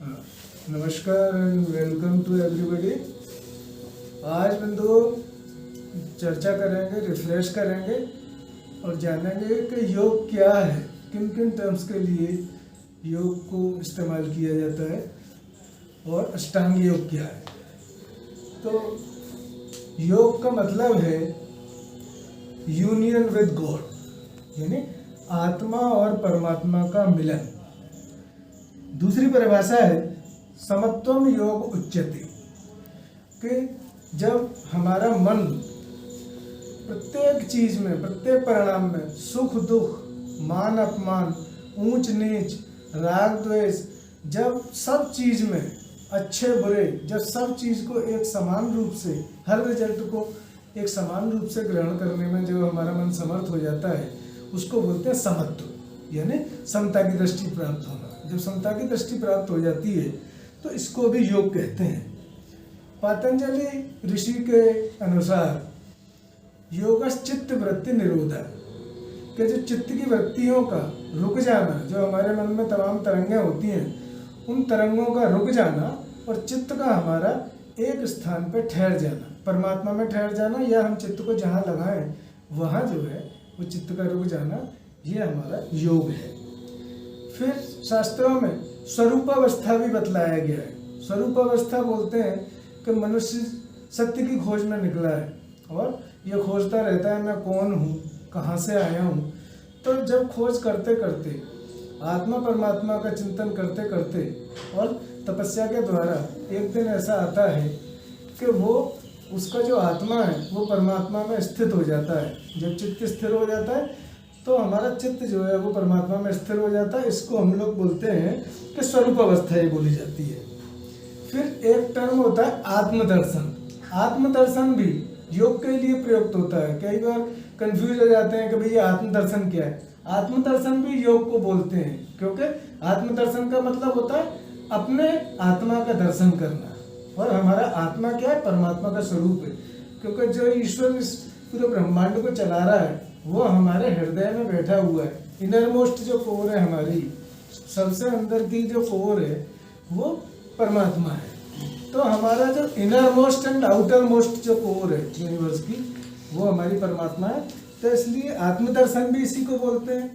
नमस्कार and welcome to everybody. आज हम दो चर्चा करेंगे, रिफ्रेश करेंगे और जानेंगे कि योग क्या है, किन किन टर्म्स के लिए योग को इस्तेमाल किया जाता है और अष्टांग योग क्या है। तो योग का मतलब है यूनियन विद गॉड, यानी आत्मा और परमात्मा का मिलन। दूसरी परिभाषा है समत्वम योग उच्यते, कि जब हमारा मन प्रत्येक चीज में, प्रत्येक परिणाम में, सुख दुख, मान अपमान, ऊंच नीच, राग द्वेष, जब सब चीज में अच्छे बुरे, जब सब चीज को एक समान रूप से, हर रिजल्ट को एक समान रूप से ग्रहण करने में जब हमारा मन समर्थ हो जाता है, उसको बोलते हैं समत्व, यानी समता की दृष्टि प्राप्त होना। जब समता की दृष्टि प्राप्त हो जाती है तो इसको भी योग कहते हैं। पतंजलि ऋषि के अनुसार योगश्चित्त वृत्ति निरोधा, कि जो चित्त की वृत्तियों का रुक जाना, जो हमारे मन में तमाम तरंगें होती हैं, उन तरंगों का रुक जाना और चित्त का हमारा एक स्थान पर ठहर जाना, परमात्मा में ठहर जाना, या हम चित्त को जहाँ लगाएं वहाँ जो है वो चित्त का रुक जाना, ये हमारा योग है। फिर शास्त्रों में स्वरूपावस्था भी बतलाया गया है। स्वरूपावस्था बोलते हैं कि मनुष्य सत्य की खोज में निकला है और ये खोजता रहता है मैं कौन हूँ, कहाँ से आया हूँ। तो जब खोज करते करते, आत्मा परमात्मा का चिंतन करते करते और तपस्या के द्वारा एक दिन ऐसा आता है कि वो, उसका जो आत्मा है वो परमात्मा में स्थित हो जाता है। जब चित्त स्थिर हो जाता है तो हमारा चित्त जो है वो परमात्मा में स्थिर हो जाता है। इसको हम लोग बोलते हैं कि स्वरूप अवस्था ये बोली जाती है। फिर एक टर्म होता है आत्मदर्शन। आत्मदर्शन भी योग के लिए प्रयुक्त होता है। कई बार कंफ्यूज हो जाते हैं कि भाई ये आत्मदर्शन क्या है। आत्मदर्शन भी योग को बोलते हैं, क्योंकि आत्मदर्शन का मतलब होता है अपने आत्मा का दर्शन करना। और हमारा आत्मा क्या है? परमात्मा का स्वरूप है, क्योंकि जो ईश्वर इस पूरे ब्रह्मांड को चला रहा है वो हमारे हृदय में बैठा हुआ है। इनर मोस्ट जो कोर है, हमारी सबसे अंदर की जो कोर है वो परमात्मा है। तो हमारा जो inner most and outer most जो कोर है यूनिवर्स की, वो हमारी परमात्मा है। तो इसलिए आत्मदर्शन भी इसी को बोलते हैं।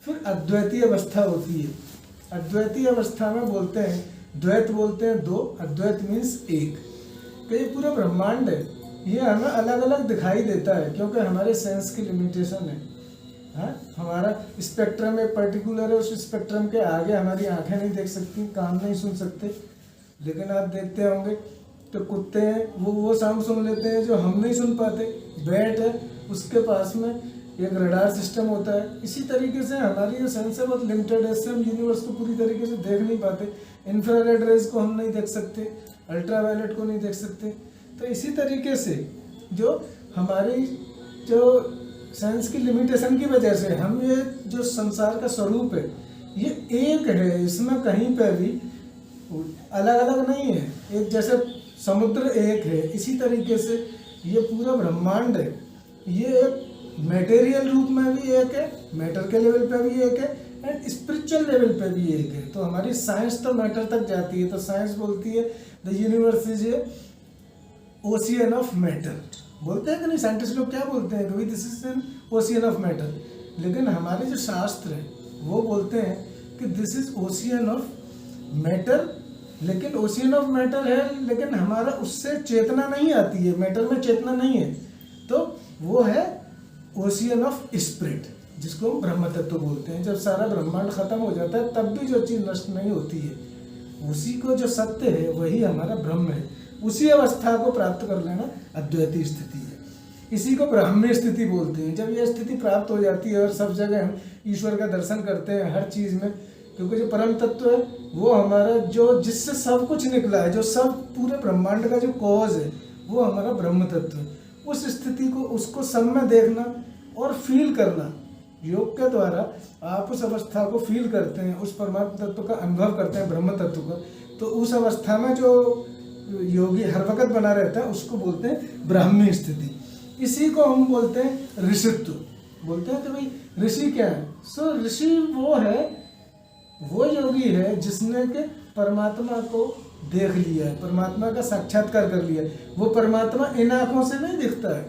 फिर अद्वैतीय अवस्था होती है। अद्वैतीय अवस्था में बोलते हैं, द्वैत बोलते हैं दो, अद्वैत मीन्स एक। तो ये पूरा ब्रह्मांड है, ये हमें अलग अलग दिखाई देता है क्योंकि हमारे सेंस की लिमिटेशन है। हमारा स्पेक्ट्रम एक पर्टिकुलर है, उस स्पेक्ट्रम के आगे हमारी आंखें नहीं देख सकती, कान नहीं सुन सकते। लेकिन आप देखते होंगे तो कुत्ते हैं, वो साउंड सुन लेते हैं जो हम नहीं सुन पाते। बैट है, उसके पास में एक रडार सिस्टम होता है। इसी तरीके से हमारी जो सेंस है बहुत लिमिटेड है, इससे हम यूनिवर्स को पूरी तरीके से देख नहीं पाते। इंफ्रारेड रेज को हम नहीं देख सकते, अल्ट्रावायलेट को नहीं देख सकते। तो इसी तरीके से जो हमारी जो साइंस की लिमिटेशन की वजह से हम ये जो संसार का स्वरूप है ये एक है, इसमें कहीं पे भी अलग अलग नहीं है। एक जैसे समुद्र एक है, इसी तरीके से ये पूरा ब्रह्मांड है, ये एक मटेरियल रूप में भी एक है, मैटर के लेवल पे भी एक है एंड स्पिरिचुअल लेवल पे भी एक है। तो हमारी साइंस तो मैटर तक जाती है। तो साइंस बोलती है the universe is a ocean of matter. बोलते हैं कि नहीं, साइंटिस्ट लोग क्या बोलते हैं कि this is an ocean of matter. लेकिन हमारे जो शास्त्र हैं वो बोलते हैं कि this is ocean of matter. लेकिन ओशियन ऑफ मैटर है, लेकिन हमारा उससे चेतना नहीं आती है, मैटर में चेतना नहीं है। तो वो है ओशियन ऑफ स्पिरिट, जिसको हम ब्रह्म तत्व बोलते हैं। जब सारा ब्रह्मांड खत्म हो जाता है तब भी जो चीज नष्ट नहीं होती है, उसी को जो सत्य है वही हमारा ब्रह्म है। उसी अवस्था को प्राप्त कर लेना अद्वैतीय स्थिति है। इसी को ब्राह्मी स्थिति बोलते हैं। जब यह स्थिति प्राप्त हो जाती है और सब जगह हम ईश्वर का दर्शन करते हैं हर चीज में, क्योंकि जो परम तत्व है वो हमारा, जो जिससे सब कुछ निकला है, जो सब पूरे ब्रह्मांड का जो कॉज है वो हमारा ब्रह्म तत्व है। उस स्थिति को, उसको सब में देखना और फील करना, योग के द्वारा आप उस अवस्था को फील करते हैं, उस परमात्मा तत्व का अनुभव करते हैं, ब्रह्म तत्व का। तो उस अवस्था में जो योगी हर वक्त बना रहता है उसको बोलते हैं ब्राह्मी स्थिति। इसी को हम बोलते हैं ऋषित्व। बोलते हैं कि भाई ऋषि क्या है? सो ऋषि वो है वो योगी है जिसने के परमात्मा को देख लिया है, परमात्मा का साक्षात्कार कर लिया है। वो परमात्मा इन आँखों से नहीं दिखता है,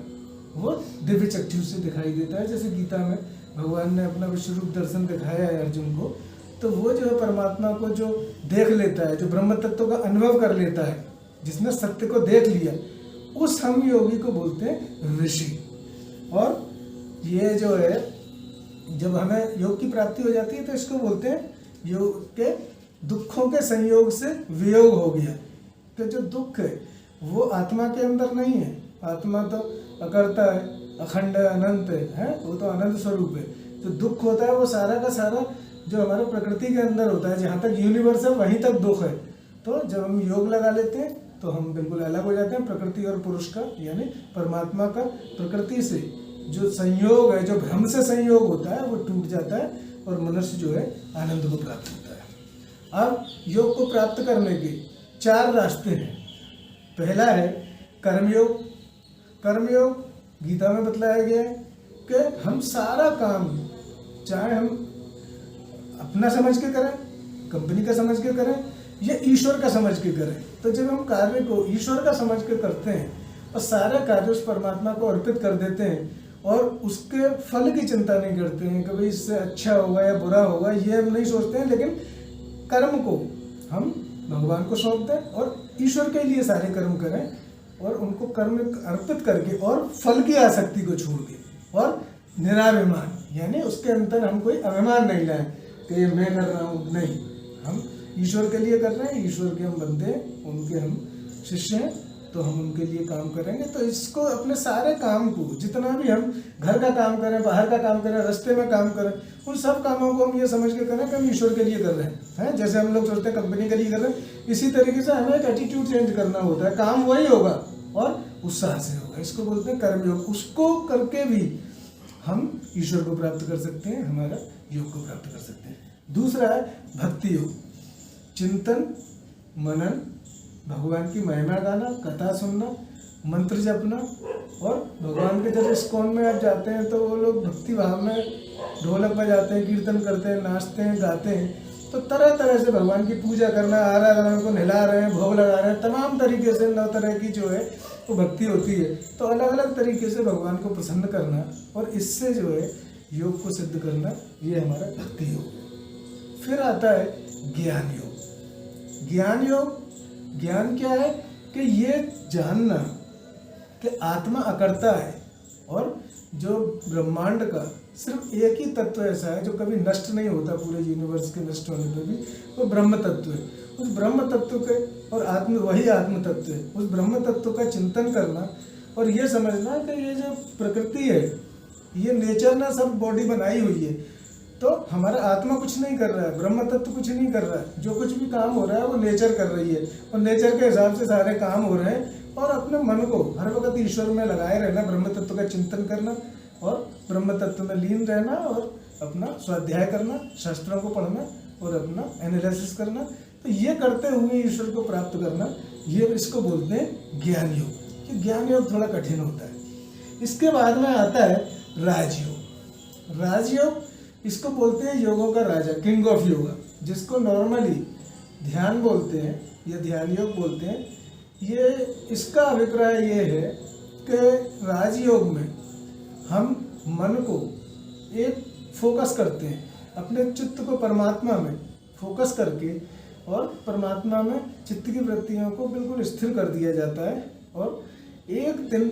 वो दिव्य चक्षु से दिखाई देता है। जैसे गीता में भगवान ने अपना विश्वरूप दर्शन दिखाया है अर्जुन को, तो वो जो है परमात्मा को जो देख लेता है, जो ब्रह्म तत्व का अनुभव कर लेता है, जिसने सत्य को देख लिया, उस हम योगी को बोलते हैं ऋषि। और ये जो है जब हमें योग की प्राप्ति हो जाती है तो इसको बोलते हैं योग के दुखों के संयोग से वियोग हो गया। तो जो दुख है वो आत्मा के अंदर नहीं है, आत्मा तो अकर्ता है, अखंड है, अनंत है, वो तो अनंत स्वरूप है। तो दुख होता है वो सारा का सारा जो हमारे प्रकृति के अंदर होता है, जहाँ तक यूनिवर्स है वहीं तक दुख है। तो जब हम योग लगा लेते हैं तो हम बिल्कुल अलग हो जाते हैं प्रकृति और पुरुष का, यानी परमात्मा का प्रकृति से जो संयोग है, जो भ्रम से संयोग होता है वो टूट जाता है और मनुष्य जो है आनंद को प्राप्त होता है। अब योग को प्राप्त करने के 4 रास्ते हैं। पहला है कर्मयोग। कर्मयोग गीता में बतलाया गया है कि हम सारा काम चाहे हम अपना समझ के करें, कंपनी का समझ के करें या ईश्वर का समझ के करें। तो जब हम कार्य को ईश्वर का समझ के करते हैं और सारे कार्य उस परमात्मा को अर्पित कर देते हैं और उसके फल की चिंता नहीं करते हैं कि भाई इससे अच्छा होगा या बुरा होगा, ये हम नहीं सोचते हैं, लेकिन कर्म को हम भगवान को सौंप दें और ईश्वर के लिए सारे कर्म करें और उनको कर्म अर्पित करके और फल की आसक्ति को छोड़ के और निराभिमान, यानी उसके अंदर हम कोई अभिमान नहीं लाएं कि मैं कर रहा हूँ, नहीं, हम ईश्वर के लिए कर रहे हैं, ईश्वर के हम बंदे हैं, उनके हम शिष्य हैं, तो हम उनके लिए काम करेंगे। तो इसको अपने सारे काम को, जितना भी हम घर का काम करें, बाहर का काम करें, रास्ते में काम करें, उन सब कामों को हम ये समझ के करें कि हम ईश्वर के लिए कर रहे हैं। जैसे हम लोग सोचते हैं कंपनी के लिए कर रहे हैं, इसी तरीके से हमें एक एटीट्यूड चेंज करना होता है, काम वही होगा और उत्साह से होगा। इसको बोलते हैं कर्मयोग। उसको करके भी हम ईश्वर को प्राप्त कर सकते हैं, हमारा योग को प्राप्त कर सकते हैं। दूसरा है भक्ति योग। चिंतन, मनन, भगवान की महिमा गाना, कथा सुनना, मंत्र जपना। और भगवान के जब इस्कॉन में आप जाते हैं तो वो लोग भक्ति भाव में ढोलक बजाते हैं, कीर्तन करते हैं, नाचते हैं, गाते हैं। तो तरह तरह से भगवान की पूजा करना, आराधना को नहला रहे हैं, भोग लगा रहे हैं, तमाम तरीके से 9 तरह की जो है वो भक्ति होती है। तो अलग अलग तरीके से भगवान को प्रसन्न करना और इससे जो है योग को सिद्ध करना, ये हमारा भक्ति योग है। फिर आता है ज्ञान योग। ज्ञान योग, ज्ञान क्या है कि ये जानना कि आत्मा अकर्ता है और जो ब्रह्मांड का सिर्फ एक ही तत्व ऐसा है जो कभी नष्ट नहीं होता, पूरे यूनिवर्स के नष्ट होने पर भी, वो ब्रह्म तत्व है। उस ब्रह्म तत्व के और वही आत्म तत्व है, उस ब्रह्म तत्व का चिंतन करना और ये समझना कि ये जो प्रकृति है, ये नेचर ने सब बॉडी बनाई हुई है, तो हमारा आत्मा कुछ नहीं कर रहा है, ब्रह्म तत्व कुछ नहीं कर रहा है। जो कुछ भी काम हो रहा है वो नेचर कर रही है और नेचर के हिसाब से सारे काम हो रहे हैं। और अपने मन को हर वक्त ईश्वर में लगाए रहना, ब्रह्म तत्व का चिंतन करना और ब्रह्म तत्व में लीन रहना और अपना स्वाध्याय करना, शास्त्रों को पढ़ना और अपना एनालिसिस करना। तो ये करते हुए ईश्वर को प्राप्त करना, ये इसको बोलते हैं ज्ञान योग। ये ज्ञान योग थोड़ा कठिन होता है। इसके बाद में आता है राजयोग। राजयोग इसको बोलते हैं योगों का राजा, किंग ऑफ योगा, जिसको नॉर्मली ध्यान बोलते हैं या ध्यान योग बोलते हैं। ये इसका अभिप्राय ये है कि राजयोग में हम मन को एक फोकस करते हैं, अपने चित्त को परमात्मा में फोकस करके और परमात्मा में चित्त की वृत्तियों को बिल्कुल स्थिर कर दिया जाता है। और एक दिन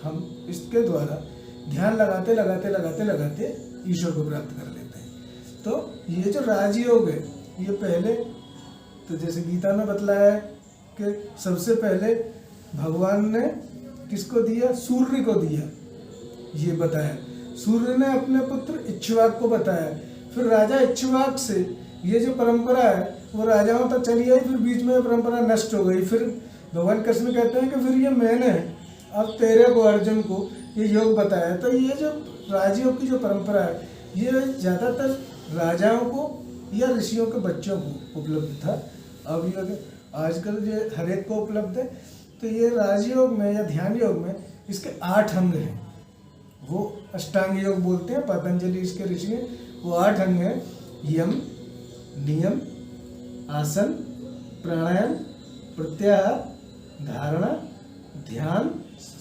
हम इसके द्वारा ध्यान लगाते लगाते लगाते लगाते ईश्वर को प्राप्त कर लेते हैं। तो ये जो राजयोग है, ये पहले तो जैसे गीता में बतलाया है कि सबसे पहले भगवान ने किसको दिया, सूर्य को दिया, ये बताया। सूर्य ने अपने पुत्र इक्ष्वाक को बताया। फिर राजा इक्ष्वाक से ये जो परंपरा है वो राजाओं तक चली आई, फिर बीच में परंपरा नष्ट हो गई। फिर भगवान कृष्ण कहते हैं कि फिर ये मैंने अब तेरे को, अर्जुन को ये योग बताया। तो ये जो राजयोग की जो परंपरा है, ये ज़्यादातर राजाओं को या ऋषियों के बच्चों को उपलब्ध था। अब ये आजकल ये हर एक को उपलब्ध है। तो ये राजयोग में या ध्यान योग में इसके 8 अंग हैं। वो अष्टांग योग बोलते हैं, पतंजलि इसके ऋषि हैं। वो 8 अंग हैं। यम, नियम, आसन, प्राणायाम, प्रत्याहार, धारणा, ध्यान,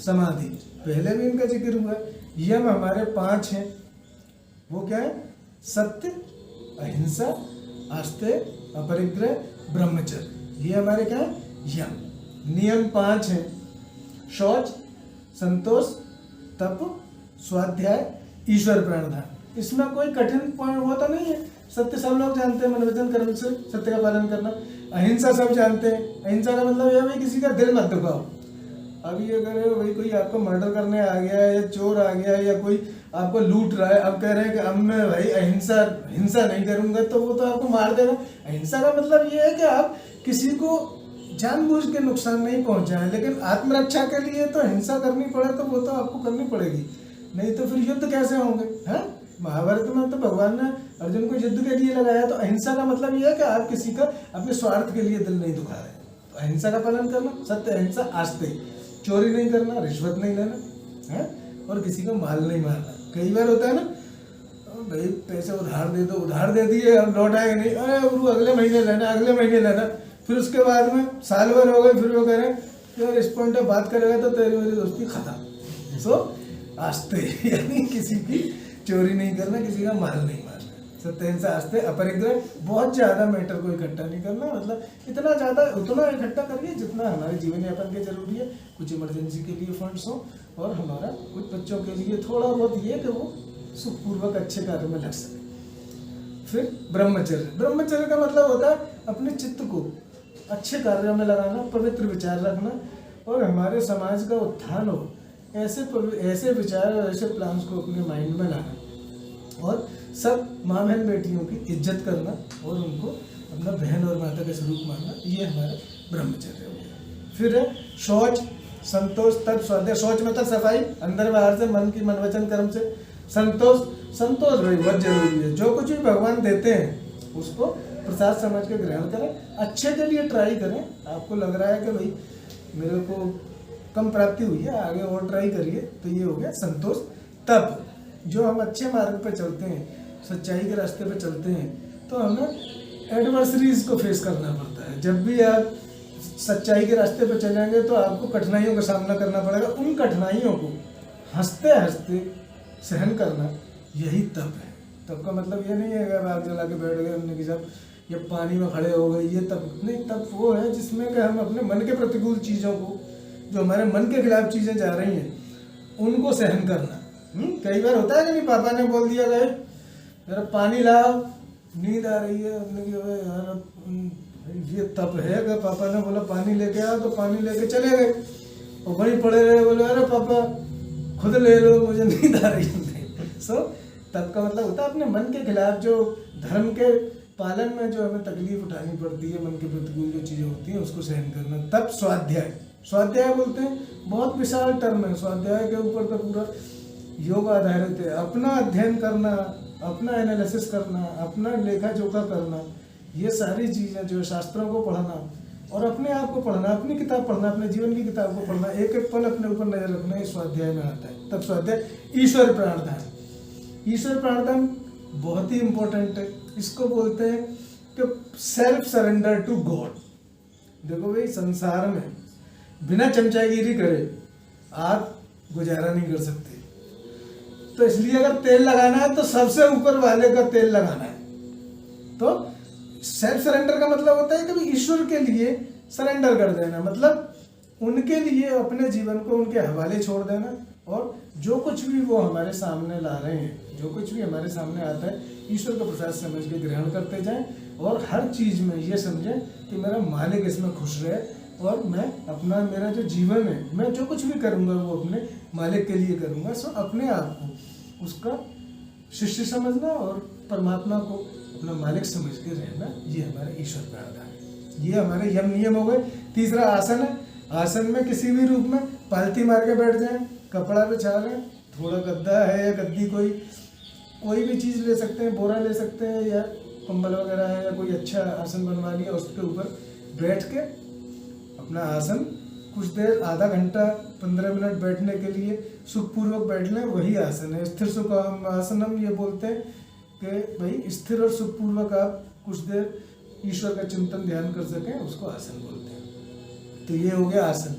समाधि। पहले भी इनका जिक्र हुआ। यम हमारे 5 हैं। वो क्या है? सत्य, अहिंसा, आस्तेय, अपरिग्रह, ब्रह्मचर्य। ये हमारे क्या है? यम। नियम 5 हैं। शौच, संतोष, तप, स्वाध्याय, ईश्वर प्राणधान। इसमें कोई कठिन पॉइंट वो तो नहीं है। सत्य सब लोग जानते हैं, मन वचन कर्म से सत्य का पालन करना। अहिंसा सब जानते हैं। अहिंसा का मतलब यह भाई किसी का दिल मत दुखाओ। अभी अगर भाई कोई आपको मर्डर करने आ गया है, या चोर आ गया है, या कोई आपको लूट रहा है, अब कह रहे हैं कि अब मैं भाई हिंसा नहीं करूंगा, तो वो तो आपको मार देगा। अहिंसा का मतलब ये है कि आप किसी को जानबूझ के नुकसान नहीं पहुंचाएं, लेकिन आत्मरक्षा के लिए तो हिंसा करनी पड़े तो वो तो आपको करनी पड़ेगी, नहीं तो फिर युद्ध कैसे होंगे? हैं? महाभारत में तो भगवान ने अर्जुन को युद्ध के लिए लगाया। तो अहिंसा का मतलब ये है कि आप किसी का अपने स्वार्थ के लिए दिल नहीं दुखा रहे। तो अहिंसा का पालन करना, सत्य, अहिंसा, आस्तेय, चोरी नहीं करना, रिश्वत नहीं लेना, है, और किसी को माल नहीं मारना। कई बार होता है ना, भाई पैसे उधार दे दो, उधार दे दिए, अब लौटाएंगे नहीं, अरे गुरु अगले महीने लेना, अगले महीने लेना। फिर उसके बाद में साल भर हो गए, फिर वो कह रहे हैं यार इस पॉइंट पे बात करेगा तो तेरी मेरी दोस्ती खत्म। सो आस्तेय यानी किसी की चोरी नहीं करना, किसी का माल नहीं मारना। सत्य, अहिंसा, आस्तेय, अपरिग्रह। बहुत ज्यादा मैटर को इकट्ठा नहीं करना, मतलब इतना ज्यादा उतना इकट्ठा करिए जितना हमारे जीवन यापन के जरूरी है। कुछ इमरजेंसी के लिए फंड्स हो, और हमारा कुछ बच्चों के लिए थोड़ा बहुत ये कि वो सुखपूर्वक अच्छे कार्य में लग सके। फिर ब्रह्मचर्य। ब्रह्मचर्य का मतलब होता है अपने चित्त को अच्छे कार्यों में लगाना, पवित्र विचार रखना, और हमारे समाज का उत्थान हो ऐसे विचार और ऐसे प्लान्स को अपने माइंड में लाना, और सब माँ बहन बेटियों की इज्जत करना, और उनको अपना बहन और माता के स्वरूप मानना। ये हमारा ब्रह्मचर्य हो गया। फिर है शौच, संतोष, तप, स्वाध्याय। शौच मतलब सफाई, अंदर बाहर से, मन की मन वचन कर्म से। संतोष भाई बहुत जरूरी है। जो कुछ भी भगवान देते हैं उसको प्रसाद समझ के ग्रहण करें, अच्छे के लिए ट्राई करें। आपको लग रहा है कि भाई मेरे को कम प्राप्ति हुई है, आगे और ट्राई करिए, तो ये हो गया संतोष। तप, जो हम अच्छे मार्ग पे चलते हैं, सच्चाई के रास्ते पे चलते हैं, तो हमें एडवर्सरीज को फेस करना पड़ता है। जब भी आप सच्चाई के रास्ते पे चलेंगे तो आपको कठिनाइयों का सामना करना पड़ेगा। उन कठिनाइयों को हंसते हंसते सहन करना, यही तप है। तप का मतलब ये नहीं है अगर आग जला के बैठ गए हमने कि सब या पानी में खड़े हो गए, ये तप नहीं। तप वो है जिसमें कि हम अपने मन के प्रतिकूल चीज़ों को, जो हमारे मन के खिलाफ चीज़ें जा रही हैं, उनको सहन करना। कई बार होता है कि नहीं, पापा ने बोल दिया गए जरा पानी लाओ, नींद आ रही है, हमने कहा यार ये तप है। अगर पापा ने बोला पानी लेके आओ तो पानी लेके चले गए, और वहीं पड़े रहे, बोले अरे पापा खुद ले लो, मुझे नींद आ रही है। सो तप का मतलब होता है अपने मन के खिलाफ, जो धर्म के पालन में जो हमें तकलीफ उठानी पड़ती है, मन के प्रतिकूल जो चीज़ें होती हैं उसको सहन करना। तप। स्वाध्याय बोलते हैं, बहुत विशाल टर्म है। स्वाध्याय के ऊपर तो पूरा योग आधारित है। अपना अध्ययन करना, अपना एनालिसिस करना, अपना लेखा जोखा करना, ये सारी चीज़ें जो शास्त्रों को पढ़ना और अपने आप को पढ़ना, अपनी किताब पढ़ना, अपने जीवन की किताब को पढ़ना, एक एक पल अपने ऊपर नजर रखना, ये स्वाध्याय में आता है। तब स्वाध्याय। ईश्वर प्राणदान बहुत ही इंपॉर्टेंट है। इसको बोलते हैं कि सेल्फ सरेंडर टू गॉड। देखो भाई, संसार में बिना चमचागिरी करे आप गुजारा नहीं कर सकते। तो इसलिए अगर तेल लगाना है तो सबसे ऊपर वाले का तेल लगाना है। तो सेल्फ सरेंडर का मतलब होता है कि ईश्वर के लिए सरेंडर कर देना, मतलब उनके लिए अपने जीवन को उनके हवाले छोड़ देना, और जो कुछ भी वो हमारे सामने ला रहे हैं, जो कुछ भी हमारे सामने आता है, ईश्वर का प्रसाद समझ के ग्रहण करते जाएं, और हर चीज़ में ये समझें कि मेरा मालिक इसमें खुश रहे, और मैं अपना, मेरा जो जीवन है, मैं जो कुछ भी करूँगा वो अपने मालिक के लिए करूँगा। सो अपने आप को उसका शिष्य समझना और परमात्मा को अपना मालिक समझ के रहना, ये हमारे ईश्वर प्राणदान है। ये हमारे यम नियम हो गए। तीसरा आसन है। आसन में किसी भी रूप में पालती मार के बैठ जाएं, कपड़ा बिछा लें, थोड़ा गद्दा है या गद्दी, कोई भी चीज़ ले सकते हैं, बोरा ले सकते हैं, या कंबल वगैरह है, या कोई अच्छा आसन बनवा लिया, उसके ऊपर बैठ के अपना आसन कुछ देर, आधा घंटा 15 मिनट बैठने के लिए सुखपूर्वक बैठ लें, वही आसन है। स्थिर सुख आसनम ये बोलते हैं कि भाई स्थिर और सुखपूर्वक आप कुछ देर ईश्वर का चिंतन ध्यान कर सकें, उसको आसन बोलते हैं। तो ये हो गया आसन।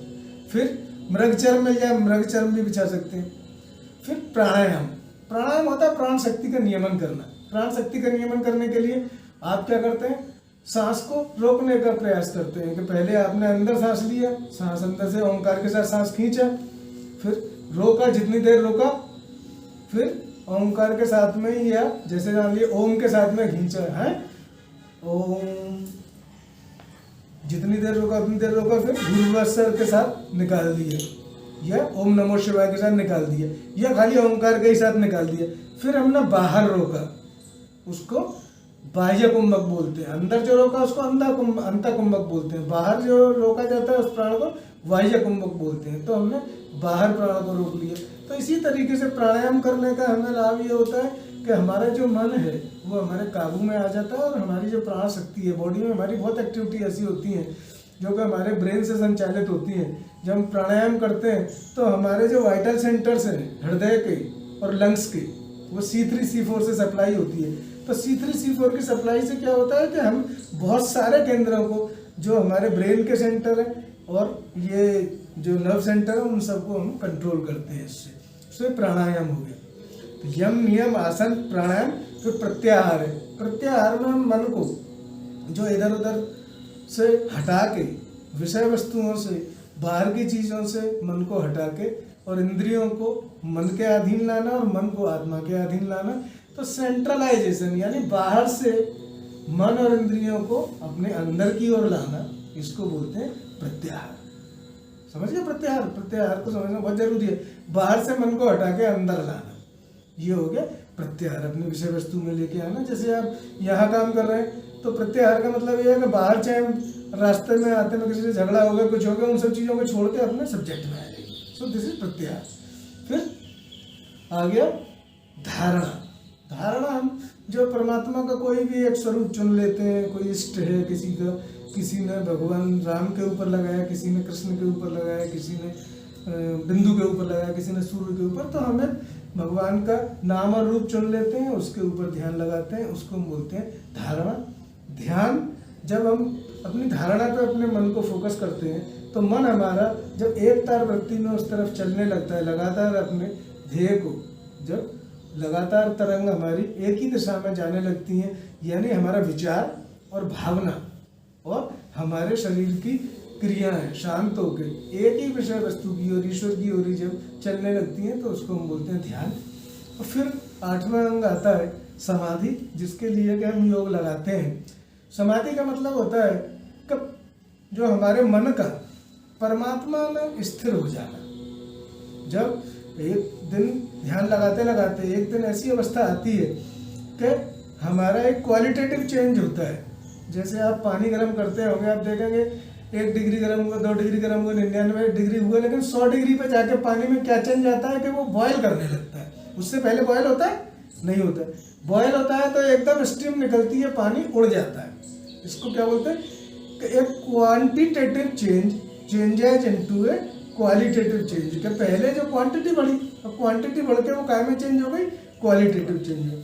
फिर मृगचर्म मिल जाए, मृगचर्म भी बिछा सकते हैं। फिर प्राणायाम। प्राणायाम होता है प्राण शक्ति का नियमन करना। प्राण शक्ति का नियमन करने के लिए आप क्या करते हैं, सांस को रोकने का प्रयास करते हैं कि पहले आपने अंदर सांस लिया, सांस अंदर से ओंकार के साथ सांस खींचा, फिर रोका, जितनी देर रोका, फिर ओंकार के साथ में ही, या जैसे जान लिए ओम के साथ में खींचा है, ओम, जितनी देर रोका उतनी देर रोका, फिर भूर्भुवस्वर के साथ निकाल दिया, या ओम नमो शिवाय के साथ निकाल दिया, या खाली ओंकार के ही साथ निकाल दिया। फिर हमने बाहर रोका, उसको बाह्य कुंभक बोलते हैं। अंदर जो रोका उसको अंतः कुंभक बोलते हैं। बाहर जो रोका जाता है उस प्राण को बाह्य कुंभक बोलते हैं। तो हमने बाहर प्राण को रोक लिया। तो इसी तरीके से प्राणायाम करने का हमें लाभ ये होता है कि हमारा जो मन है वो हमारे काबू में आ जाता है, और हमारी जो प्राण शक्ति है, बॉडी में हमारी बहुत एक्टिविटी ऐसी होती है जो कि हमारे ब्रेन से संचालित होती हैं। जब हम प्राणायाम करते हैं तो हमारे जो वाइटल सेंटर्स हैं हृदय के और लंग्स के, वो C3 C4 से सप्लाई होती है। तो C3 C4 की सप्लाई से क्या होता है कि हम बहुत सारे केंद्रों को, जो हमारे ब्रेन के सेंटर हैं और ये जो नर्व सेंटर है, उन सबको हम कंट्रोल करते हैं इससे प्राणायाम हो गया। तो यम, नियम, आसन, प्राणायाम। फिर प्रत्याहार है। प्रत्याहार में हम मन को जो इधर उधर से हटा के, विषय वस्तुओं से, बाहर की चीज़ों से मन को हटा के, और इंद्रियों को मन के अधीन लाना और मन को आत्मा के अधीन लाना। तो सेंट्रलाइजेशन, यानी बाहर से मन और इंद्रियों को अपने अंदर की ओर लाना, इसको बोलते हैं प्रत्याहार। समझ गए प्रत्याहार? प्रत्याहार को समझना बहुत जरूरी है। बाहर से मन को हटा के अंदर लाना, ये हो गया प्रत्याहार। अपनी विषय वस्तु में लेके आना। जैसे आप यहाँ काम कर रहे हैं तो प्रत्याहार का मतलब ये है कि बाहर चाहे रास्ते में आते में किसी से झगड़ा हो गया, कुछ हो गया, उन सब चीज़ों को छोड़ के अपने सब्जेक्ट में आएंगे। सो दिस इज प्रत्याहार। फिर आ गया धारणा। धारणा, हम जो परमात्मा का कोई भी एक स्वरूप चुन लेते हैं। कोई इष्ट है किसी का, किसी ने भगवान राम के ऊपर लगाया, किसी ने कृष्ण के ऊपर लगाया, किसी ने बिंदु के ऊपर लगाया, किसी ने सूर्य के ऊपर। तो हमें भगवान का नाम और रूप चुन लेते हैं, उसके ऊपर ध्यान लगाते हैं, उसको हम बोलते हैं धारणा। ध्यान, जब हम अपनी धारणा पे अपने मन को फोकस करते हैं तो मन हमारा जब एक तार वृत्ति में उस तरफ चलने लगता है, लगातार अपने ध्येय को, जब लगातार तरंग हमारी एक ही दिशा में जाने लगती हैं, यानी हमारा विचार और भावना और हमारे शरीर की क्रियाएं शांत होकर एक ही विषय वस्तु की और ईश्वर की ओर जब चलने लगती हैं तो उसको हम बोलते हैं ध्यान। और फिर 8वां अंग आता है समाधि, जिसके लिए कि हम योग लगाते हैं। समाधि का मतलब होता है कि जो हमारे मन का परमात्मा में स्थिर हो जाना। जब एक दिन ध्यान लगाते लगाते एक दिन ऐसी अवस्था आती है कि हमारा एक क्वालिटेटिव चेंज होता है। जैसे आप पानी गर्म करते होंगे, आप देखेंगे 1 डिग्री गर्म हुआ, 2 डिग्री गर्म हुआ, 99 डिग्री हुआ, लेकिन 100 डिग्री पे जाके पानी में क्या चेंज आता है कि वो बॉयल करने लगता है। उससे पहले बॉयल होता है? नहीं होता। बॉयल होता है तो एकदम स्टीम निकलती है, पानी उड़ जाता है। इसको क्या बोलते हैं कि एक क्वांटिटेटिव चेंज चेंजेज इनटू ए क्वालिटेटिव चेंज। कि पहले जो क्वांटिटी बढ़ी, अब क्वांटिटी बढ़ के वो काय में चेंज हो गई, क्वालिटेटिव चेंज हो।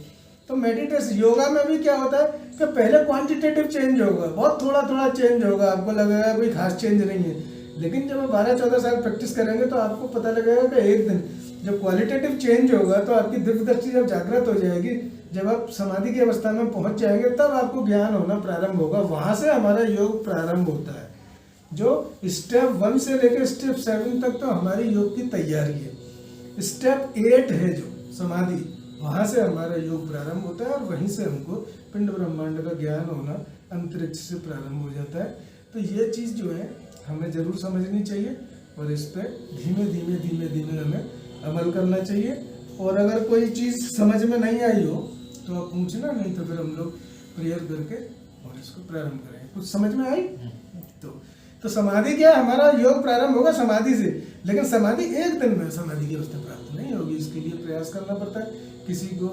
तो मेडिटेशन, योगा में भी क्या होता है कि पहले क्वांटिटेटिव चेंज होगा, बहुत थोड़ा थोड़ा चेंज होगा, आपको लगेगा कोई खास चेंज नहीं है। लेकिन जब आप 12-14 साल प्रैक्टिस करेंगे तो आपको पता लगेगा कि एक दिन जब क्वालिटेटिव चेंज होगा तो आपकी दिव्य दृष्टि जब जागृत हो जाएगी, जब आप समाधि की अवस्था में पहुंच जाएंगे, तब आपको ज्ञान होना प्रारंभ होगा। वहां से हमारा योग प्रारंभ होता है। जो स्टेप 1 से लेकर स्टेप 7 तक तो हमारी योग की तैयारी है। स्टेप 8 है जो समाधि, वहां से हमारा योग प्रारंभ होता है और वहीं से हमको पिंड ब्रह्मांड का ज्ञान होना अंतरिक्ष से प्रारंभ हो जाता है। तो ये चीज़ जो है हमें जरूर समझनी चाहिए और इस पर धीमे धीमे धीमे धीमे हमें अमल करना चाहिए। और अगर कोई चीज़ समझ में नहीं आई हो तो आप पूछना, नहीं तो फिर हम लोग प्रेयर करके और इसको प्रारंभ करेंगे। कुछ समझ में आई? तो समाधि क्या, हमारा योग प्रारंभ होगा समाधि से। लेकिन समाधि एक दिन में समाधि की अवस्था प्राप्त नहीं होगी, इसके लिए प्रयास करना पड़ता है। किसी को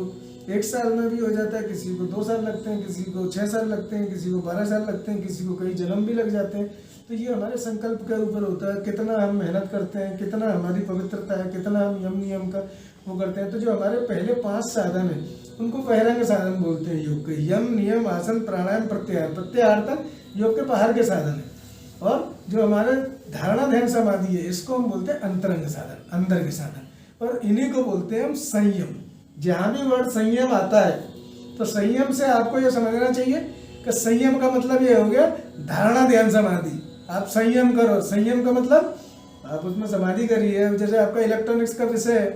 1 साल में भी हो जाता है, किसी को 2 साल लगते हैं, किसी को 6 साल लगते हैं, किसी को 12 साल लगते हैं, किसी को कई जन्म भी लग जाते हैं। तो ये हमारे संकल्प के ऊपर होता है, कितना हम मेहनत करते हैं, कितना हमारी पवित्रता है, कितना हम यम नियम का वो करते हैं। तो जो हमारे पहले 5 साधन हैं उनको बहिरंग साधन बोलते हैं योग के। यम, नियम, आसन, प्राणायाम, प्रत्याहार, प्रत्याहार तक योग के बाहर के साधन है। और जो हमारे धारणा ध्यान समाधि है, इसको हम बोलते हैं अंतरंग साधन, अंदर के साधन। और इन्हीं को बोलते हैं हम संयम। जहाँ भी वर्ड संयम आता है तो संयम से आपको ये समझना चाहिए कि संयम का मतलब ये हो गया धारणा ध्यान समाधि। आप संयम करो, संयम का मतलब आप उसमें समाधि करिए। जैसे आपका इलेक्ट्रॉनिक्स का विषय है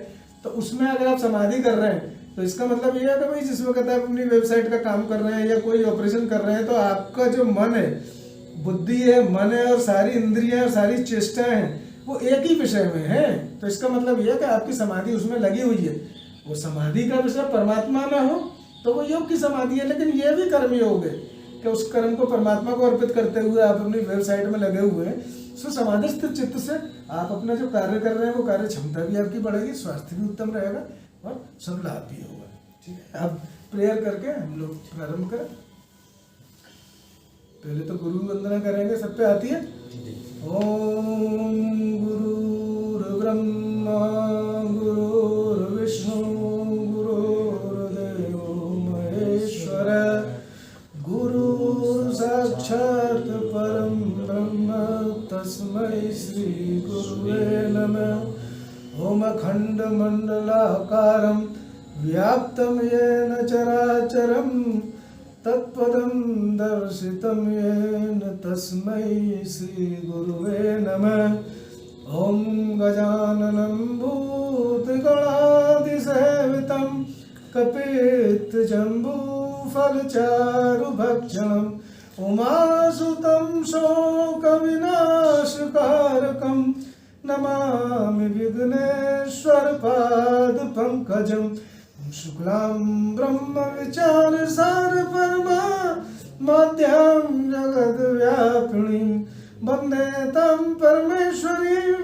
तो उसमें अगर आप समाधि कर रहे हैं तो इसका मतलब ये है कि भाई जिस वक्त आप अपनी वेबसाइट का काम कर रहे हैं या कोई ऑपरेशन कर रहे हैं तो आपका जो मन है, बुद्धि है, मन है और सारी इंद्रियां, सारी चेष्टाएं हैं वो एक ही विषय में है। तो इसका मतलब यह है कि आपकी समाधि उसमें लगी हुई है। वो समाधि का विषय परमात्मा में हो तो वो योग की समाधि है। लेकिन ये भी कर्म योग है कि उस कर्म को परमात्मा को अर्पित करते हुए आप अपनी वेबसाइट में लगे हुए हैं। सो समाधिस्थ चित्त से आप अपना जो कार्य कर रहे हैं वो कार्य क्षमता भी आपकी बढ़ेगी, स्वास्थ्य भी उत्तम रहेगा और सब लाभ भी होगा। ठीक है, अब प्रेयर करके हम लोग प्रारंभ करें। पहले तो गुरु वंदना करेंगे, सब पे आती है। ओम गुरुर्ब्रह्मा गुरुर्विष्णु गुरुर्देवो महेश्वर गुरुर् साक्षात् परं ब्रह्म तस्मै श्री गुरुवे नमः। ओम अखण्डमण्डलाकारं व्याप्तं येन चराचरं तत्पदं दर्शितं येन तस्मै श्री गुरुवे नमः। ओम गजाननं भूतगणादिसेवितं कपित्थजम्बूफलचारुभक्षणम् उमासुतं शोकविनाशकारकं नमामि विघ्नेश्वरपादपङ्कजं। शुक्लां ब्रह्मविचारसारपरमाद्यां जगद्व्यापिणीं वन्दे तं परमेश्वरीं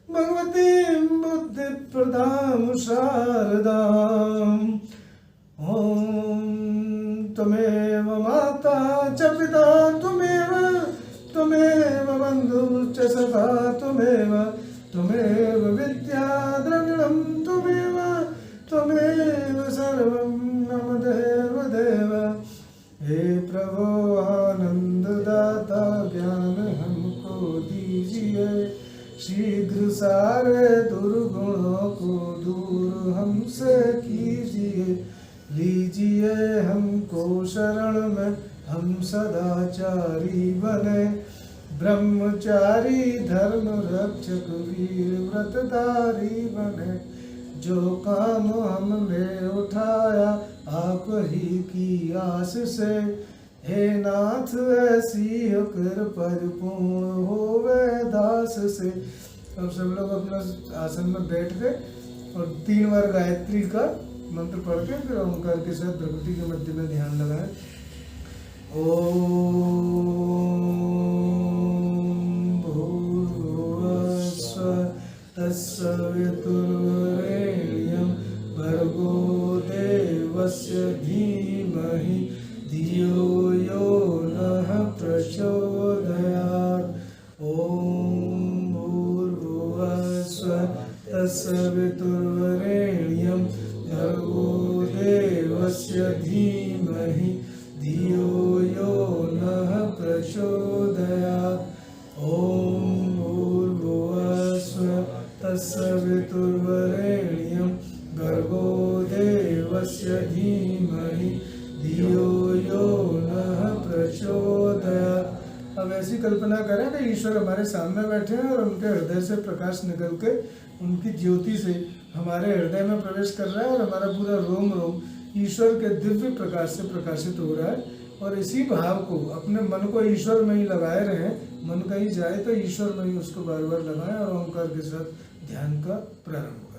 भगवतीं बुद्धिप्रदां शारदाम्। ॐ त्वमेव माता च पिता त्वमेव बन्धुश्च सखा त्वमेव विद्या द्रविणं त्वमेव सर्वं मम देव। हे प्रभो आनंददाता ज्ञान हमको दीजिए, शीघ्र सारे दुर्गुणों को दूर हमसे कीजिए। लीजिए हमको शरण में, हम सदाचारी बने, ब्रह्मचारी धर्म रक्षक वीर व्रतधारी बने। जो काम हमने उठाया आप ही की आस से, हे नाथ ऐसी कृपा पूर्ण होवे दास से। अब सब लोग अपना आसन में बैठ गए और 3 बार गायत्री का मंत्र पढ़ के फिर ओंकार के साथ प्रकृति के मध्य में ध्यान लगाएं। ओम भूर्भुवस्सुवः तत्सवितुर्वरेण्यं भर्गो देवस्य धीमहि धियो यो नः प्रचोदयात्। ओम भूर्भुवस्सुवः तत्सवितुर्वरेण्यं भर्गो देवस्य धीमहि धियो यो नः प्रचोदयात्। ओम भूर्भुवस्सुवः तत्सवितुर्वरेण्यं भर्गो देवस्य धीमहि धियो यो नः प्रचोदयात्। अब ऐसी कल्पना करें कि ईश्वर हमारे सामने बैठे हैं और उनके हृदय से प्रकाश निकल के उनकी ज्योति से हमारे हृदय में प्रवेश कर रहा है और हमारा पूरा रोम रोम ईश्वर के दिव्य प्रकाश से प्रकाशित हो रहा है। और इसी भाव को अपने मन को ईश्वर में ही लगाए रहें। मन कहीं जाए तो ईश्वर में ही उसको बार बार लगाएं और ओंकार के साथ ध्यान का प्रारंभ करें।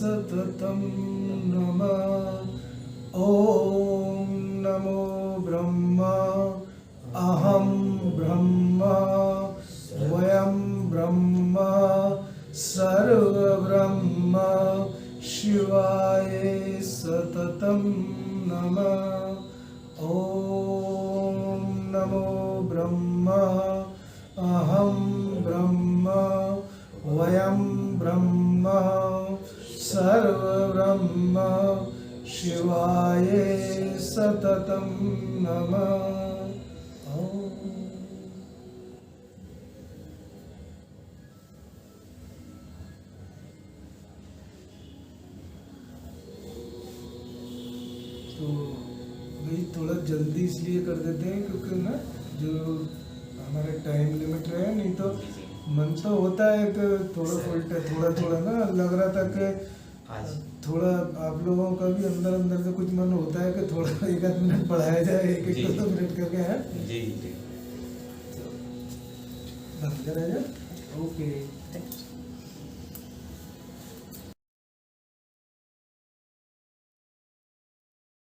सततं नमः। ॐ नमो ब्रह्मा अहं ब्रह्मा वयं ब्रह्मा सर्वब्रह्मा शिवाय सततं नमः। ॐ नमो ब्रह्मा अहं ब्रह्मा वयं ब्रह्मा सर्वब्रह्मा शिवाय सततं नमः। तो भाई थोड़ा जल्दी इसलिए कर देते हैं क्योंकि ना जो हमारा टाइम लिमिट रहे, नहीं तो मन तो होता है कि थोड़ा थोड़ा ना लग रहा था कि थोड़ा आप लोगों का भी अंदर अंदर से कुछ मन होता है कि थोड़ा एक आध मिनट बढ़ाया जाए, एक दो मिनट करके है जी जी। बंद करा जाए। ओके।